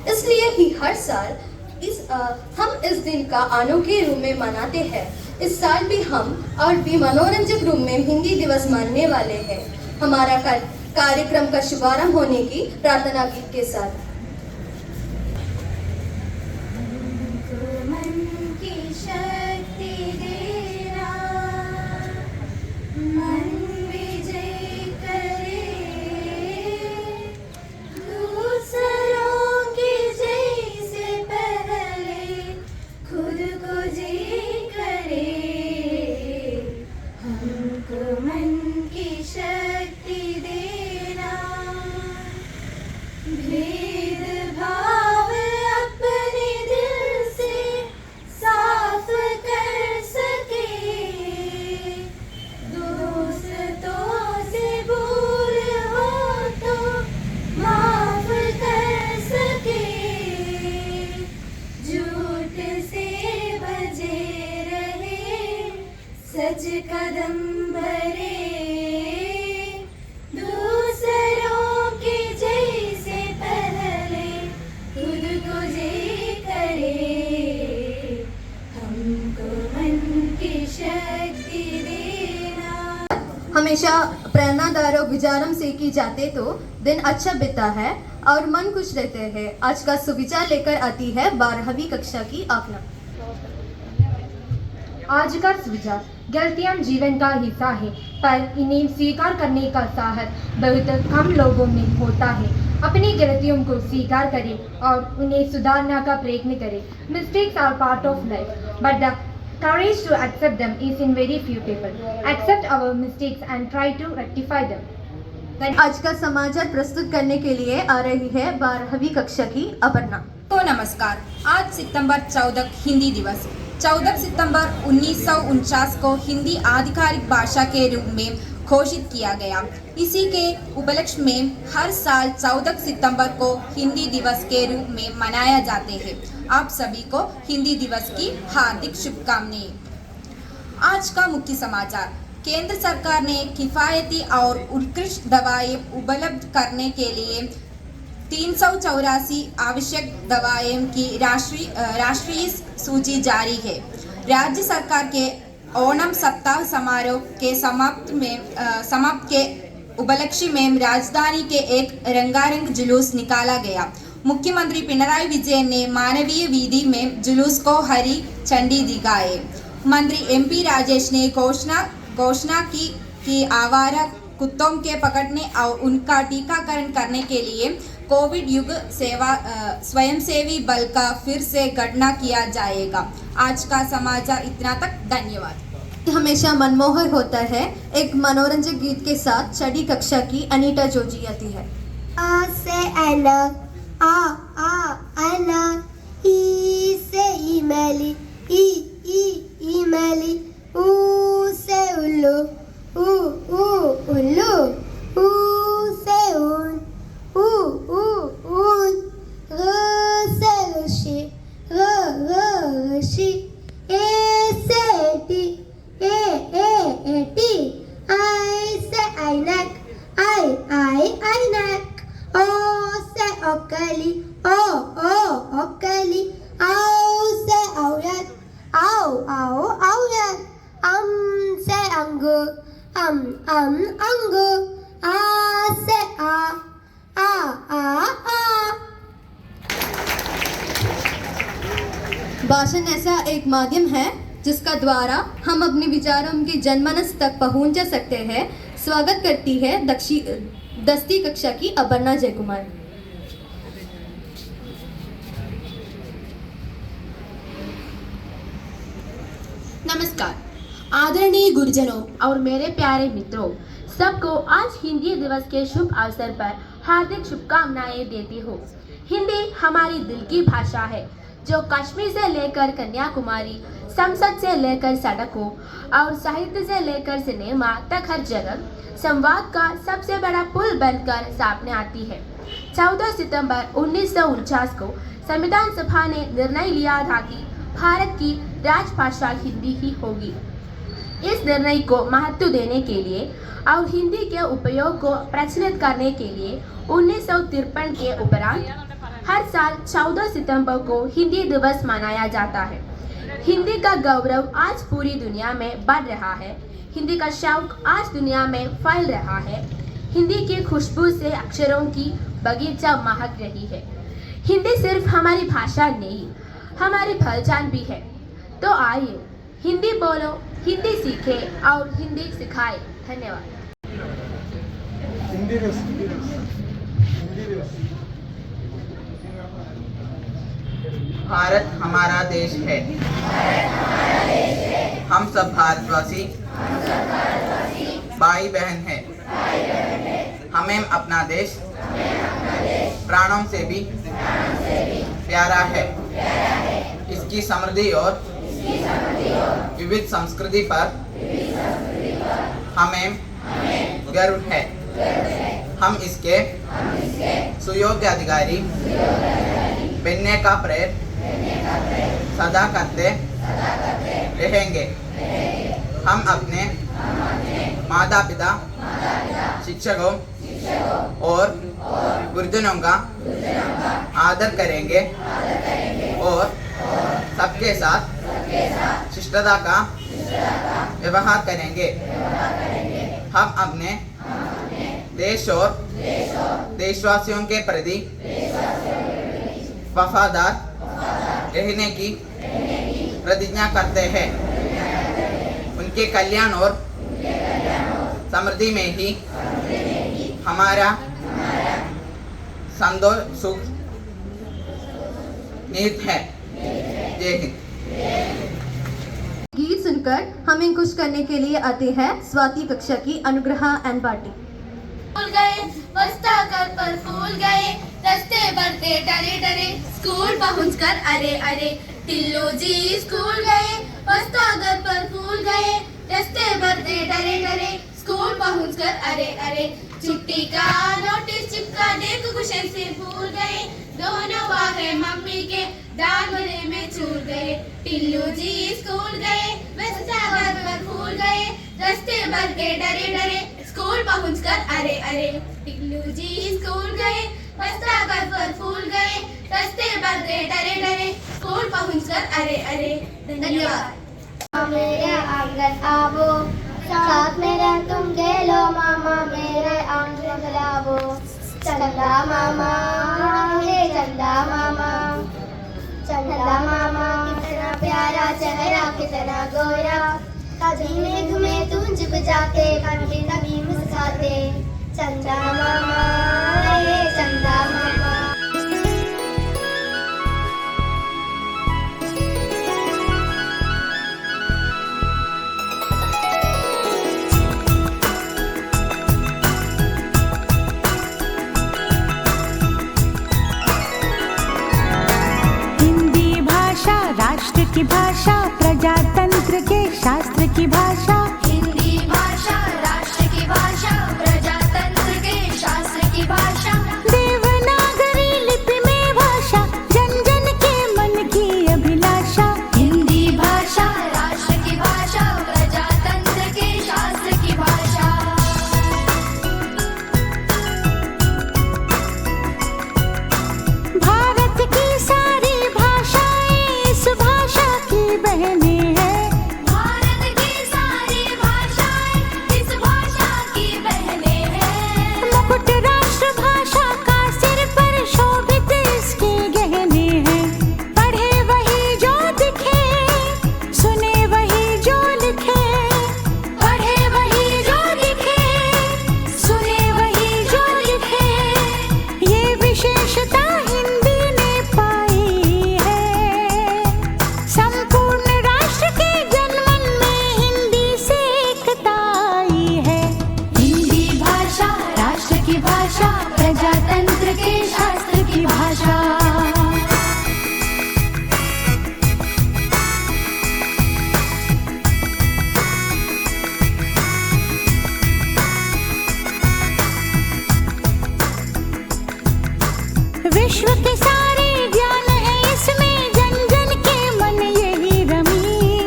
इसलिए ही हर साल हम इस दिन का अनोखे रूप में मनाते हैं। इस साल भी हम और भी मनोरंजक रूप में हिंदी दिवस मनाने वाले हैं। हमारा कार्यक्रम का शुभारंभ होने की प्रार्थना गीत के साथ। सच कदम भरे दूसरों के जैसे पहले खुद को जी करे हमको मन की शक्ति देना। हमेशा प्रेरणादायक विचारों से की जाते तो दिन अच्छा बीता है और मन खुश रहते हैं। आज का सुविचार लेकर आती है 12वीं कक्षा की आकलन। आज का सुविचार, गलतियां जीवन का हिस्सा है पर इन्हें स्वीकार करने का साहस बहुत कम लोगों में होता है। अपनी गलतियों को स्वीकार करें और उन्हें सुधारने का प्रयत्न करें। Mistakes are part of life, but the courage to accept them is in very few people. Accept our mistakes and try to rectify them. आज का समाचार प्रस्तुत करने के लिए आ रही है 12वीं कक्षा की अपर्णा। तो नमस्कार। आज सितंबर 14 हिंदी दिवस। 14 सितंबर 1949 को हिंदी आधिकारिक भाषा के रूप में घोषित किया गया। इसी के उपलक्ष्य में हर साल 14 सितंबर को हिंदी दिवस के रूप में मनाया जाते हैं। आप सभी को हिंदी दिवस की हार्दिक शुभकामनाएं। आज का मुख्य समाचार, केंद्र सरकार ने किफ़ायती और उत्कृष्ट दवाएं उपलब्ध करने के लिए 384 आवश्यक दवाओं की राष्ट्रीय सूची जारी है। राज्य सरकार के ओणम सप्ताह समारोह के समाप्त के उपलक्ष्य में राजधानी के एक रंगारंग जुलूस निकाला गया। मुख्यमंत्री पिनराई विजयन ने मानवीय वीधि में जुलूस को हरी झंडी दिखाई। मंत्री MP राजेश ने घोषणा की कि आवारा कुत्तों के पकड़ने और उनका टीकाकरण करने के लिए कोविड युग स्वयंसेवी बल का फिर से गठन किया जाएगा। आज का समाचार इतना तक। धन्यवाद। हमेशा मनमोहक होता है। एक मनोरंजक गीत के साथ 6वीं कक्षा की अनीता जोजी आती है। A से Anna, Anna, E से Emily, Emily, U से उल्लू, उल्लू, U से ऊन, ऊन, R से ऋषि, ऋषि, A से एटी, एटी, I से ऐनक, ऐनक, O से ओकली, ओकली, औ से औरत, औरत, से अंगूर, अंगूर, आ से आ। भाषण ऐसा एक माध्यम है जिसका द्वारा हम अपने विचारों के जनमानस तक पहुंच सकते हैं। स्वागत करती है 10वीं कक्षा की अपर्णा जयकुमार। नमस्कार। आदरणीय गुरुजनों और मेरे प्यारे मित्रों, सबको आज हिंदी दिवस के शुभ अवसर पर हार्दिक शुभकामनाएं देती हूँ। हिंदी हमारी दिल की भाषा है जो कश्मीर से लेकर कन्याकुमारी, संसद से लेकर सड़कों और साहित्य से लेकर सिनेमा तक हर जगह संवाद का सबसे बड़ा पुल बनकर सामने आती है। 14 सितंबर 1949 को संविधान सभा ने निर्णय लिया था कि भारत की राजभाषा हिंदी ही होगी। इस निर्णय को महत्व देने के लिए और हिंदी के उपयोग को प्रचलित करने के लिए 1953 के उपरांत हर साल 14 सितंबर को हिंदी दिवस मनाया जाता है। हिंदी का गौरव आज पूरी दुनिया में बढ़ रहा है। हिंदी का शौक आज दुनिया में फैल रहा है। हिंदी की खुशबू से अक्षरों की बगीचा महक रही है। हिंदी सिर्फ हमारी भाषा नहीं, हमारी पहचान भी है। तो आइए हिंदी बोलो, हिंदी सीखें और हिंदी सिखाएं। धन्यवाद। भारत हमारा देश है। हम सब भारतवासी भाई बहन हैं। हमें अपना देश प्राणों से भी प्यारा है। इसकी समृद्धि और विविध संस्कृति पर हमें गर्व है। हम इसके सुयोग्य अधिकारी बनने का प्रयत्न सदा करते रहेंगे। हम अपने माता पिता, शिक्षकों और गुरुजनों का आदर करेंगे और सबके साथ शिष्टता का व्यवहार करेंगे। हम अपने देश और देशवासियों के प्रति वफादार रहने की प्रतिज्ञा करते हैं। उनके कल्याण और समृद्धि में ही हमारा संतोष सुख निहित है। जय हिंद। गीत सुनकर हमें खुश करने के लिए आते हैं स्वाति कक्षा की अनुग्रह एंड पार्टी। फूल गए वस्ताकर पर फूल गए, रास्ते बढ़ते डरे डरे, स्कूल पहुंचकर अरे अरे, टिल्लू जी स्कूल गए वस्ताकर पर फूल गए, रास्ते बढ़ते डरे डरे, स्कूल पहुंचकर अरे अरे, छुट्टी का नोटिस चिपका देख गुस्से से भूल गए, दोनों वाहे मम्मी के दाल भरे में चूर गए, टिल्लू जी स्कूल गए वस्ताकर पर फूल गए, रास्ते बढ़ते डरे डरे, स्कूल पहुंचकर अरे अरे, टिल्लू जी स्कूल गए वस्ताकर पर फूल गए, रास्ते बढ़ते डरे डरे, स्कूल पहुंचकर अरे अरे। धन्यवाद। मेरे आंगन आवो, साथ मेरे तुम खेलो मामा, मेरे आंगन लावो, चंदा मामा हे चंदा मामा, चंदा मामा कितना प्यारा चेहरा कितना गोरा, कभी मेघ में तू चुप जाते, कभी कभी मुस्कुराते, चंदा मामा हे चंदा मामा। हिंदी भाषा राष्ट्र की भाषा, प्रजातंत्र के शास्त्र की भाषा, हिंदी भाषा राष्ट्र की भाषा, प्रजातंत्र के शास्त्र की भाषा, देवनागरी लिपि में भाषा, जन जन के मन की अभिलाषा। हिंदी भाषा राष्ट्र की भाषा, प्रजातंत्र के शास्त्र की भाषा। भारत की सारी भाषाएं इस भाषा की बहनें हैं। भारत की सारी भाषाएं इस भाषा की बहनें हैं। मुकुट राष्ट्र भाषा का सिर पर शोभित इसके गहने हैं। पढ़े वही जो दिखे, सुने वही जो लिखे, पढ़े वही जो लिखे, सुने वही जो लिखे, ये विशेषता हिंदी ने पाई है। संपूर्ण राष्ट्र के जनमन में हिंदी से एकता आई है। हिंदी भाषा राष्ट्र की भाषा, प्रजातंत्र के शास्त्र की भाषा। विश्व के सारे ज्ञान है इसमें, जन जन के मन यही रमी।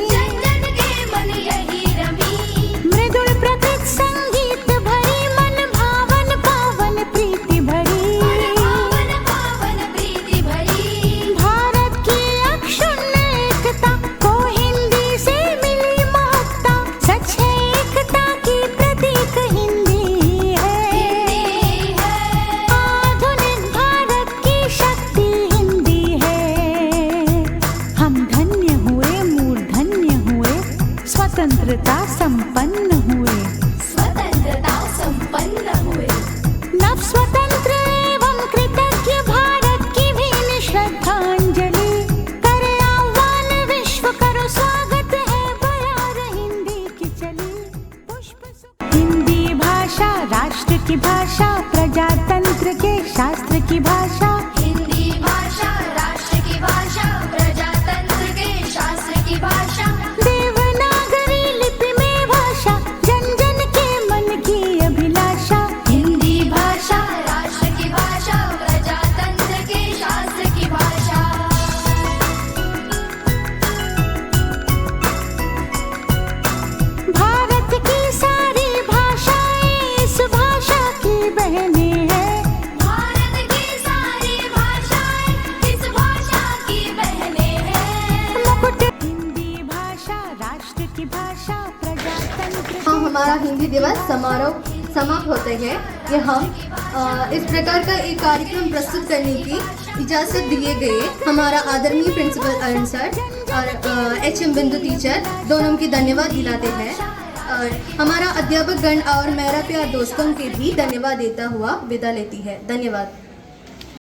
जन जन के मन यही रमी, मृदुल प्रकृत संगीत भरी, मन भावन पावन प्रीति भरी। पावन पावन प्रीति सब स्वतंत्र एवं कृतज्ञ भारत की भीम श्रद्धांजलि करे आह्वान विश्व करो स्वागत है बयार हिंदी की चली हिंदी भाषा राष्ट्र की भाषा प्रजातंत्र के शास्त्र की भाषा हिंदी भाषा राष्ट्र की भाषा प्रजातंत्र के शास्त्र की भाषा देवनागरी लिपि में भाषा जन जन के मन की अभिलाषा हिंदी भाषा राष्ट्र की भाषा प्रजातंत्र के शास्त्र की भाषा भारत की सारी भाषाएं इस भाषा की बहनें हैं भारत की सारी भाषाएं इस भाषा की बहनें हैं मुकुट हिंदी भाषा राष्ट्र की भाषा प्रजातंत्र हाँ, हमारा हिंदी दिवस समारोह समाप्त होते हैं। ये हम इस प्रकार का एक कार्यक्रम प्रस्तुत करने की इजाज़त दिए गए हमारा आदरणीय प्रिंसिपल अरुण सर और HM बिंदु टीचर दोनों की धन्यवाद दिलाते हैं और हमारा अध्यापक गण और मेरा प्यार दोस्तों के भी धन्यवाद देता हुआ विदा लेती है। धन्यवाद।